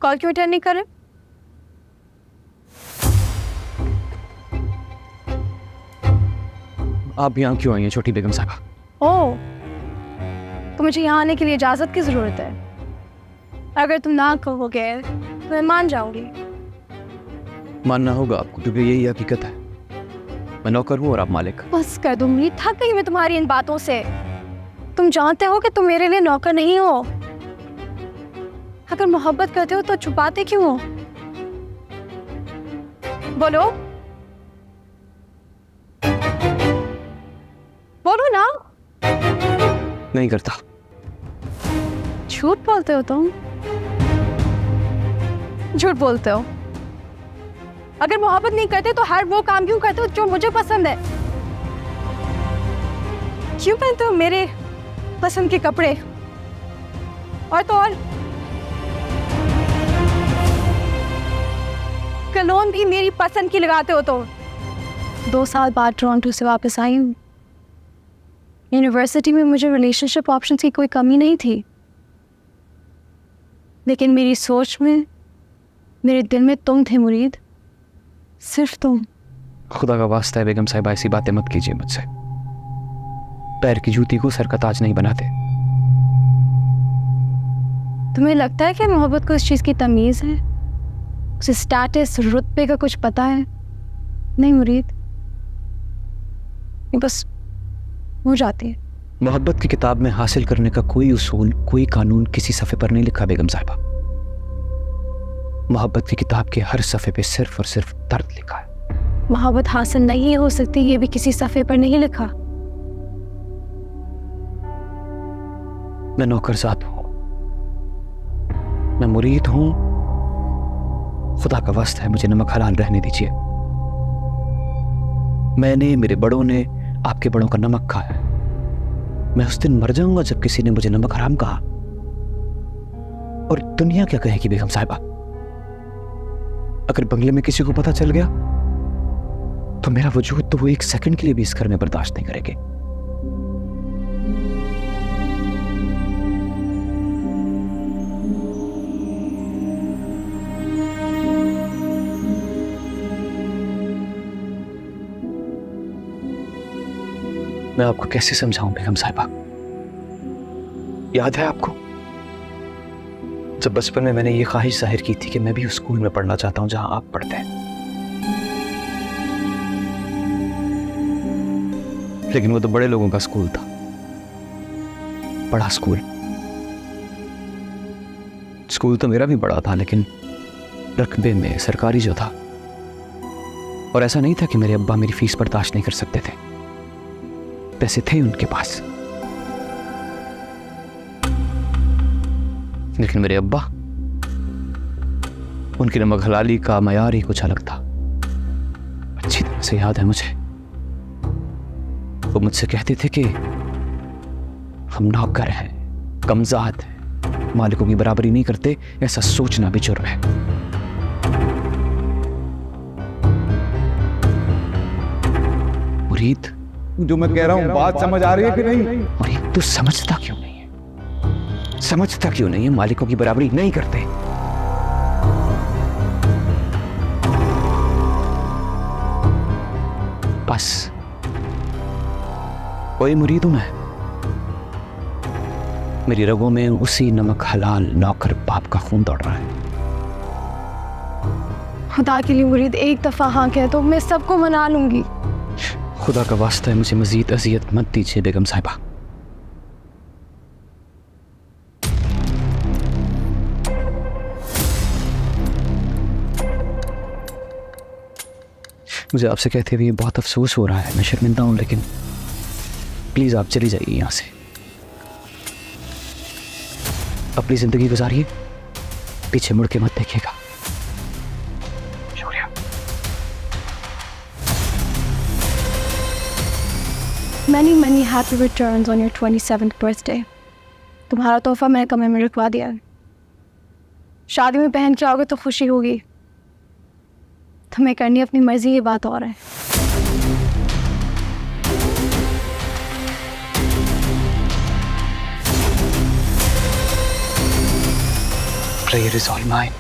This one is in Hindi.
कॉल क्यों अटेंड नहीं कर रहे? आप यहाँ क्यों आई हैं छोटी बेगम साहबा? ओह, तो मुझे यहाँ आने के लिए इजाज़त की ज़रूरत है। अगर तुम ना कहोगे तो मैं मान जाऊंगी। मानना होगा आपको, क्योंकि यही हकीकत है। मैं नौकर हूँ और आप मालिक। बस कर दो मुरीद, थक गई मैं तुम्हारी इन बातों से। तुम जानते हो कि तुम मेरे लिए नौकर नहीं हो। अगर मोहब्बत करते हो तो छुपाते क्यों हो? बोलो बोलो ना। नहीं करता। झूठ बोलते हो तुम, झूठ बोलते हो। अगर मोहब्बत नहीं करते तो हर वो काम क्यों करते हो जो मुझे पसंद है? क्यों पहनते हो मेरे पसंद के कपड़े? और तो और कलोन भी मेरी पसंद की लगाते हो। तो 2 साल बाद टोरंटो से वापस आई हूँ। यूनिवर्सिटी में मुझे रिलेशनशिप ऑप्शंस की कोई कमी नहीं थी, लेकिन मेरी सोच में, मेरे दिल में तुम थे मुरीद, सिर्फ तुम। खुदा का वास्ता है बेगम साहिबा, ऐसी बातें मत कीजिए मुझसे। पैर की जूती को सर का ताज नहीं बनाते। तुम्हें लगता है कि मोहब्बत को इस चीज़ की तमीज़ है, उसे स्टेटस रुतबे का कुछ पता है? नहीं मुरीद, ये बस हो जाती है। मोहब्बत की किताब में हासिल करने का कोई उसूल, कोई कानून किसी सफ़े पर नहीं लिखा बेगम साहिबा। मोहब्बत की किताब के हर सफ़े पे सिर्फ और सिर्फ दर्द लिखा है। मोहब्बत हासिल नहीं हो सकती, ये भी किसी सफ़े पर नहीं लिखा। मैं नौकरजात हूं, मैं मुरीद हूं। खुदा का वास्ता है, मुझे नमक हलाल रहने दीजिए। मैंने, मेरे बड़ों ने आपके बड़ों का नमक खाया है। मैं उस दिन मर जाऊंगा जब किसी ने मुझे नमक हराम कहा। और दुनिया क्या कहेगी बेगम साहिबा? अगर बंगले में किसी को पता चल गया तो मेरा वजूद तो वो 1 सेकंड के लिए भी इस घर में बर्दाश्त नहीं करेंगे। मैं आपको कैसे समझाऊं बेगम साहिबा? याद है आपको जब बचपन में मैंने ये ख्वाहिश जाहिर की थी कि मैं भी उस स्कूल में पढ़ना चाहता हूं जहां आप पढ़ते हैं, लेकिन वो तो बड़े लोगों का स्कूल था, बड़ा स्कूल। स्कूल तो मेरा भी बड़ा था, लेकिन रकबे में सरकारी जो था। और ऐसा नहीं था कि मेरे अब्बा मेरी फीस बर्दाश्त नहीं कर सकते थे, पैसे थे उनके पास। लेकिन मेरे अब्बा, उनकी नमक हलाली का मयार ही कुछ अलग था। अच्छी तरह से याद है मुझे, वो मुझसे कहते थे कि हम नौकर हैं, कमजात हैं, मालिकों की बराबरी नहीं करते, ऐसा सोचना भी जुर्म है। मुरीद, जो मैं कह रहा हूं बात समझ आ रही है कि नहीं? मुरीद, तू समझता क्यों नहीं है? समझता क्यों नहीं है? मालिकों की बराबरी नहीं करते। बस वही मुरीद हूं मैं। मेरी रगों में उसी नमक हलाल नौकर बाप का खून दौड़ रहा है। खुदा के लिए मुरीद, एक दफा हाँ कह दो, मैं सबको मना लूंगी। खुदा का वास्ता है, मुझे मजीद अजियत मत दीजिए बेगम साहिबा। मुझे आपसे कहते हुए बहुत अफसोस हो रहा है, मैं शर्मिंदा हूं, लेकिन प्लीज आप चली जाइए यहां से। अपनी जिंदगी गुजारिए, पीछे मुड़ के मत देखिएगा। शुक्रिया। Many happy returns on your 27th birthday. तुम्हारा तोहफा मैंने कमरे में रखवा दिया है। शादी में पहन के आओगे तो खुशी होगी, तुम्हें करनी अपनी मर्जी, ये बात और है। Prayer is all mine.